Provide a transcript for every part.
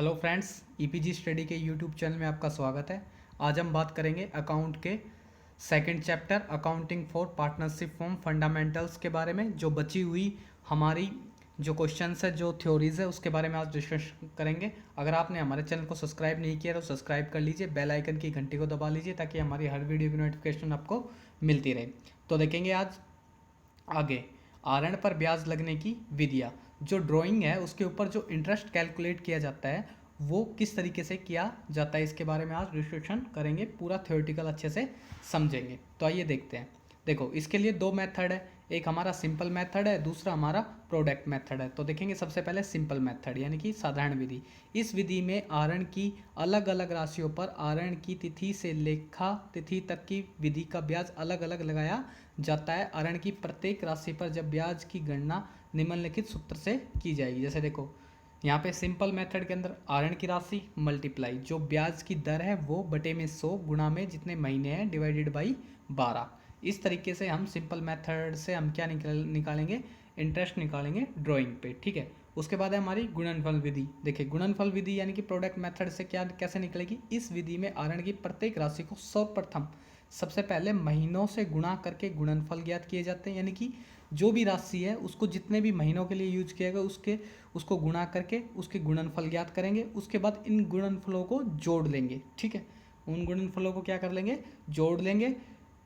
Hello friends, e-PG study के YouTube channel में आपका स्वागत है। आज हम बात करेंगे अकाउंट के second chapter accounting for partnership form fundamentals के बारे में। जो बची हुई हमारी जो क्वेश्चंस है, जो थ्योरीज है, उसके बारे में आज डिस्कस करेंगे। अगर आपने हमारे चैनल को सब्सक्राइब नहीं किया तो सब्सक्राइब कर लीजिए, बेल आइकन की घंटी को दबा लीजिए ताकि हमारी हर वीडियो की नोटिफिकेशन आपको मिलती रहे। तो देखेंगे आज आगे ऋण पर ब्याज लगने की विधियाँ। जो ड्राइंग है उसके ऊपर जो इंटरेस्ट कैलकुलेट किया जाता है वो किस तरीके से किया जाता है, इसके बारे में आज डिस्कशन करेंगे। पूरा थ्योरेटिकल अच्छे से समझेंगे। तो आइए देखते हैं। देखो, इसके लिए दो मेथड है, एक हमारा सिंपल मेथड है, दूसरा हमारा प्रोडक्ट मेथड है। तो देखेंगे सबसे पहले सिंपल मेथड यानी कि साधारण विधि। इस विधि में ऋण की अलग अलग राशियों पर ऋण की तिथि से लेखा तिथि तक की विधि का ब्याज अलग अलग लगाया जाता है। ऋण की प्रत्येक राशि पर जब ब्याज की गणना निम्नलिखित सूत्र से की जाएगी। जैसे देखो, यहाँ पे सिंपल मेथड के अंदर ऋण की राशि मल्टीप्लाई जो ब्याज की दर है वो बटे में 100 गुणा में जितने महीने हैं डिवाइडेड बाई 12। इस तरीके से हम सिंपल मेथड से हम क्या निकालेंगे, इंटरेस्ट निकालेंगे ड्राइंग पे। ठीक है। उसके बाद है हमारी गुणनफल विधि। देखिए, गुणनफल विधि यानी कि प्रोडक्ट मेथड से क्या कैसे निकलेगी। इस विधि में ऋण की प्रत्येक राशि को सर्वप्रथम सबसे पहले महीनों से गुणा करके गुणनफल ज्ञात किए जाते हैं। यानी कि जो भी राशि है उसको जितने भी महीनों के लिए यूज किया गया उसको गुणा करके उसके गुणनफल ज्ञात करेंगे। उसके बाद इन गुणनफलों को जोड़ लेंगे। ठीक है, उन गुणनफलों को क्या कर लेंगे, जोड़ लेंगे।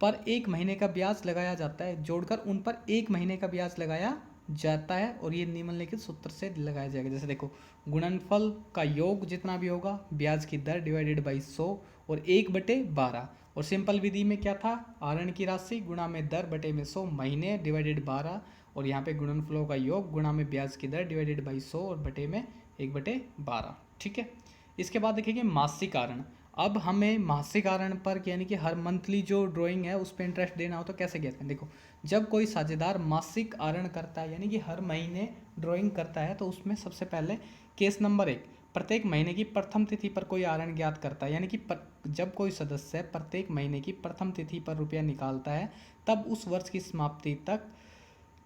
पर एक महीने का ब्याज लगाया जाता है, जोड़कर उन पर एक महीने का ब्याज लगाया जाता है और ये निम्नलिखित सूत्र से लगाया जाएगा। जैसे देखो, गुणनफल का योग जितना भी होगा ब्याज की दर डिवाइडेड बाई 100 और 1/12। और सिंपल विधि में क्या था, ऋण की राशि गुणा में दर बटे में 100 महीने डिवाइडेड 12 और यहाँ पे गुणनफलों का योग गुणा में ब्याज की दर डिवाइडेड बाई 100 और बटे में 1/12। ठीक है। इसके बाद देखेंगे मासिक ऋण। अब हमें मासिक ऋण पर यानी कि हर मंथली जो ड्राइंग है उस पर इंटरेस्ट देना हो तो कैसे ज्ञात करें। देखो, जब कोई साझेदार मासिक ऋण करता है यानी कि हर महीने ड्राइंग करता है तो उसमें सबसे पहले केस नंबर 1, प्रत्येक महीने की प्रथम तिथि पर कोई ऋण ज्ञात करता है। यानी कि जब कोई सदस्य प्रत्येक महीने की प्रथम तिथि पर रुपया निकालता है तब उस वर्ष की समाप्ति तक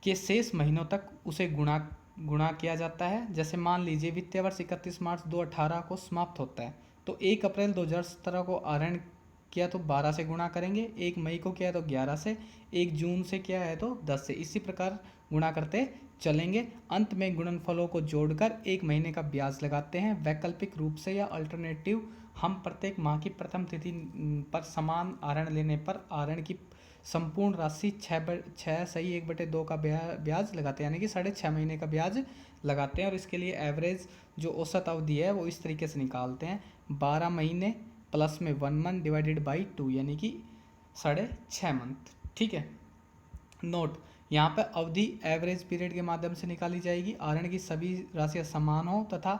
के शेष महीनों तक उसे गुणा किया जाता है। जैसे मान लीजिए वित्तीय वर्ष 31 मार्च 2018 को समाप्त होता है तो 1 अप्रैल 2017 को ऋण किया तो 12 से गुणा करेंगे, 1 मई को किया तो 11 से, 1 जून से किया है तो 10 से। इसी प्रकार गुणा करते चलेंगे। अंत में गुणनफलों को जोड़कर एक महीने का ब्याज लगाते हैं। वैकल्पिक रूप से या अल्टरनेटिव हम प्रत्येक माह की प्रथम तिथि पर समान ऋण लेने पर ऋण की संपूर्ण राशि 6 सही 1/2 का ब्याज लगाते हैं, यानी कि 6.5 महीने का ब्याज लगाते हैं। और इसके लिए एवरेज जो औसत अवधि है वो इस तरीके से निकालते हैं, 12 महीने प्लस में 1 मंथ डिवाइडेड बाई 2 यानी कि 6.5 मंथ। ठीक है। नोट, यहाँ पर अवधि एवरेज पीरियड के माध्यम से निकाली जाएगी। ऋण की सभी राशियाँ समान हो तथा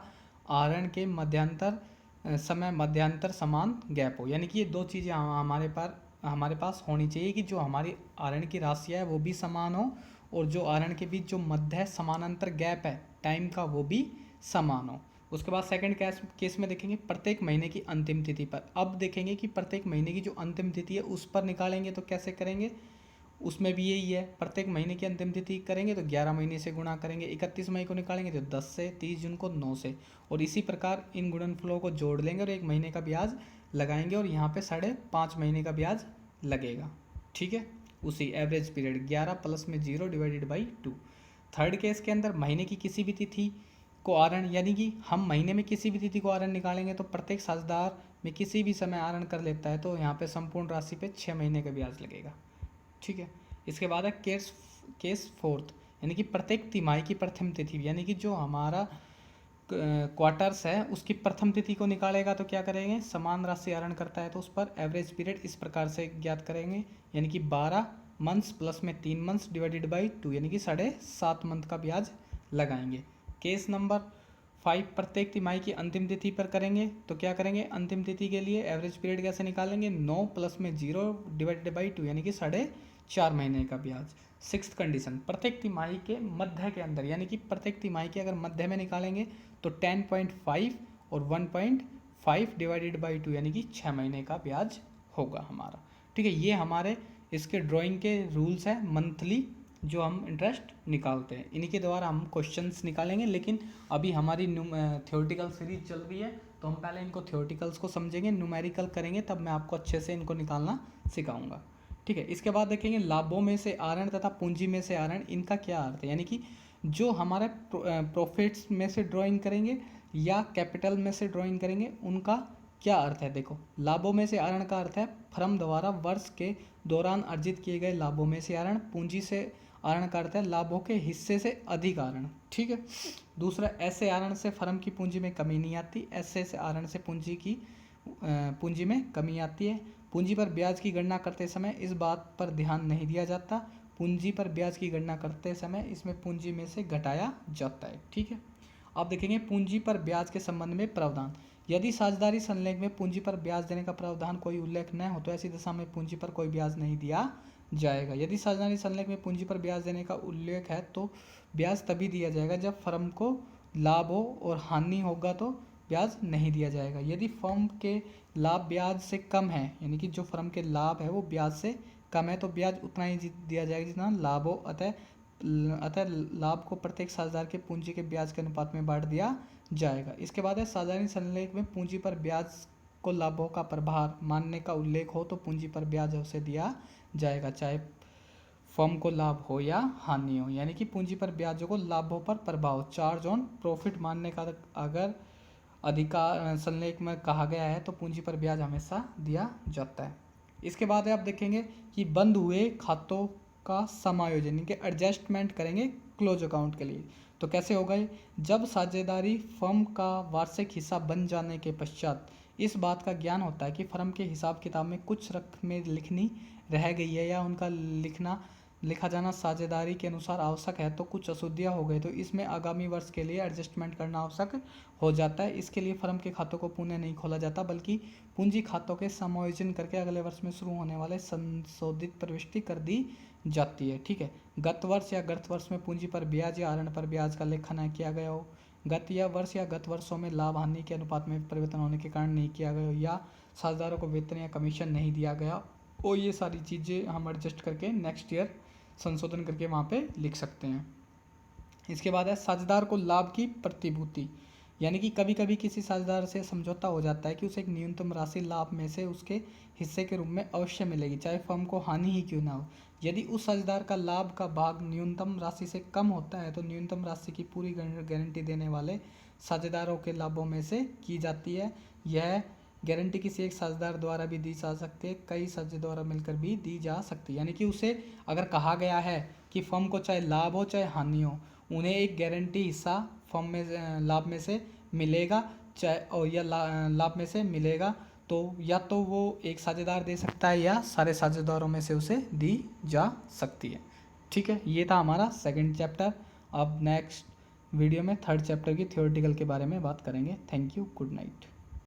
ऋण के मध्यांतर समान गैप हो। यानी कि ये दो चीज़ें हमारे पास होनी चाहिए कि जो हमारी ऋण की राशियाँ है वो भी समान हो और जो ऋण के बीच जो मध्य समानांतर गैप है टाइम का वो भी समान हो। उसके बाद सेकंड केस में देखेंगे प्रत्येक महीने की अंतिम तिथि पर। अब देखेंगे कि प्रत्येक महीने की जो अंतिम तिथि है उस पर निकालेंगे तो कैसे करेंगे। उसमें भी यही है, प्रत्येक महीने की अंतिम तिथि करेंगे तो 11 महीने से गुणा करेंगे, 31 मई को निकालेंगे तो 10 से, 30 जून को 9 से। और इसी प्रकार इन गुणनफलों को जोड़ लेंगे और एक महीने का ब्याज लगाएंगे और यहाँ पे 5.5 महीने का ब्याज लगेगा। ठीक है, उसी एवरेज पीरियड 11 प्लस में 0 डिवाइडेड बाई 2। थर्ड केस के अंदर महीने की किसी भी तिथि को ऋण यानी कि हम महीने में किसी भी तिथि को ऋण निकालेंगे तो प्रत्येक साझेदार में किसी भी समय ऋण कर लेता है तो यहाँ पे संपूर्ण राशि पे 6 महीने का ब्याज लगेगा। ठीक है। इसके बाद है केस फोर्थ यानी कि प्रत्येक तिमाही की प्रथम तिथि यानी कि जो हमारा क्वार्टर्स है उसकी प्रथम तिथि को निकालेगा तो क्या करेंगे, समान राशि ऋण करता है तो उस पर एवरेज पीरियड इस प्रकार से ज्ञात करेंगे, यानी कि 12 मंथ्स प्लस में 3 मंथ्स डिवाइडेड बाई 2 यानी कि 7.5 मंथ का ब्याज लगाएंगे। केस नंबर 5 प्रत्येक तिमाही की अंतिम तिथि पर करेंगे तो क्या करेंगे, अंतिम तिथि के लिए एवरेज पीरियड कैसे निकालेंगे, 9 प्लस में 0 डिवाइडेड बाई 2 यानी कि 4.5 महीने का ब्याज। सिक्स्थ कंडीशन, प्रत्येक तिमाही के मध्य के अंदर यानी कि प्रत्येक तिमाही के अगर मध्य में निकालेंगे तो 10.5 और 1.5 डिवाइडेड बाई 2 यानी कि 6 महीने का ब्याज होगा हमारा। ठीक है, ये हमारे इसके ड्राइंग के रूल्स हैं मंथली जो हम इंटरेस्ट निकालते हैं। इन्हीं के द्वारा हम क्वेश्चंस निकालेंगे, लेकिन अभी हमारी थ्योरेटिकल सीरीज चल रही है तो हम पहले इनको थ्योरेटिकल्स को समझेंगे, न्यूमेरिकल करेंगे, तब मैं आपको अच्छे से इनको निकालना सिखाऊंगा। ठीक है, इसके बाद देखेंगे लाभों में से आहरण तथा पूंजी में से आहरण, इनका क्या अर्थ है, यानी कि जो हमारे प्रॉफिट्स में से ड्राइंग करेंगे या कैपिटल में से ड्राइंग करेंगे, उनका क्या अर्थ है। देखो, लाभों में से आहरण का अर्थ है फर्म द्वारा वर्ष के दौरान अर्जित किए गए लाभों में से आहरण। पूंजी से आहरण का अर्थ है लाभों के हिस्से से अधिक आहरण। ठीक है, दूसरा, ऐसे आहरण से फर्म की पूंजी में कमी नहीं आती। ऐसे आहरण से पूंजी में कमी आती है। पूंजी पर ब्याज की गणना करते समय इस बात पर ध्यान नहीं दिया जाता, पूंजी पर ब्याज की गणना करते समय इसमें पूंजी में से घटाया जाता है। ठीक है, अब देखेंगे पूंजी पर ब्याज के संबंध में प्रावधान। यदि साझेदारी संलेख में पूंजी पर ब्याज देने का प्रावधान कोई उल्लेख न हो तो ऐसी दशा में पूंजी पर कोई ब्याज नहीं दिया जाएगा। यदि साझेदारी संलेख में पूंजी पर ब्याज देने का उल्लेख है तो ब्याज तभी दिया जाएगा जब फर्म को लाभ हो और हानि होगा तो ब्याज नहीं दिया जाएगा। यदि फर्म के लाभ ब्याज से कम है, यानी कि जो फर्म के लाभ है वो ब्याज से कम है, तो ब्याज उतना ही दिया जाएगा जितना लाभ हो। अतः लाभ को प्रत्येक साझेदार के पूंजी के ब्याज के अनुपात में बांट दिया जाएगा। इसके बाद है साझेदारी संलेख में पूंजी पर ब्याज को लाभों का प्रभार मानने का उल्लेख हो तो पूंजी पर ब्याज उसे दिया जाएगा, चाहे फर्म को लाभ हो या हानि हो। यानी कि पूंजी पर ब्याजों को लाभों पर प्रभाव, चार्ज ऑन प्रॉफिट मानने का अगर अधिकार संलेख में कहा गया है तो पूंजी पर ब्याज हमेशा दिया जाता है। इसके बाद आप देखेंगे कि बंद हुए खातों का समायोजन, यानी कि एडजस्टमेंट करेंगे क्लोज अकाउंट के लिए। तो कैसे होगा ये, जब साझेदारी फर्म का वार्षिक हिस्सा बन जाने के पश्चात इस बात का ज्ञान होता है कि फर्म के हिसाब किताब में कुछ रकम में लिखनी रह गई है या उनका लिखा जाना साझेदारी के अनुसार आवश्यक है, तो कुछ अशुद्धियाँ हो गई तो इसमें आगामी वर्ष के लिए एडजस्टमेंट करना आवश्यक हो जाता है। इसके लिए फर्म के खातों को पुनः नहीं खोला जाता बल्कि पूंजी खातों के समायोजन करके अगले वर्ष में शुरू होने वाले संशोधित प्रविष्टि कर दी जाती है। ठीक है, गत वर्ष या गत वर्ष में पूंजी पर ब्याज या आहरण पर ब्याज का लेखन न किया गया हो, गत या गत वर्षों में लाभ हानि के अनुपात में परिवर्तन होने के कारण नहीं किया गया हो, या साझेदारों को वेतन या कमीशन नहीं दिया गया और ये सारी चीज़ें हम एडजस्ट करके नेक्स्ट ईयर संशोधन करके वहाँ पे लिख सकते हैं। इसके बाद है साझेदार को लाभ की प्रतिभूति, यानी कि कभी कभी किसी साझेदार से समझौता हो जाता है कि उसे एक न्यूनतम राशि लाभ में से उसके हिस्से के रूप में अवश्य मिलेगी, चाहे फर्म को हानि ही क्यों ना हो। यदि उस साझेदार का लाभ का भाग न्यूनतम राशि से कम होता है तो न्यूनतम राशि की पूरी गारंटी देने वाले साझेदारों के लाभों में से की जाती है। यह गारंटी किसी एक साझेदार द्वारा भी दी जा सकती है, कई साझेदार द्वारा मिलकर भी दी जा सकती है। यानी कि उसे अगर कहा गया है कि फर्म को चाहे लाभ हो चाहे हानि हो, उन्हें एक गारंटी हिस्सा फर्म में लाभ में से मिलेगा, चाहे और या लाभ में से मिलेगा, तो या तो वो एक साझेदार दे सकता है या सारे साझेदारों में से उसे दी जा सकती है। ठीक है, ये था हमारा सेकंड चैप्टर। अब नेक्स्ट वीडियो में थर्ड चैप्टर की थ्योरेटिकल के बारे में बात करेंगे। Thank you, good night.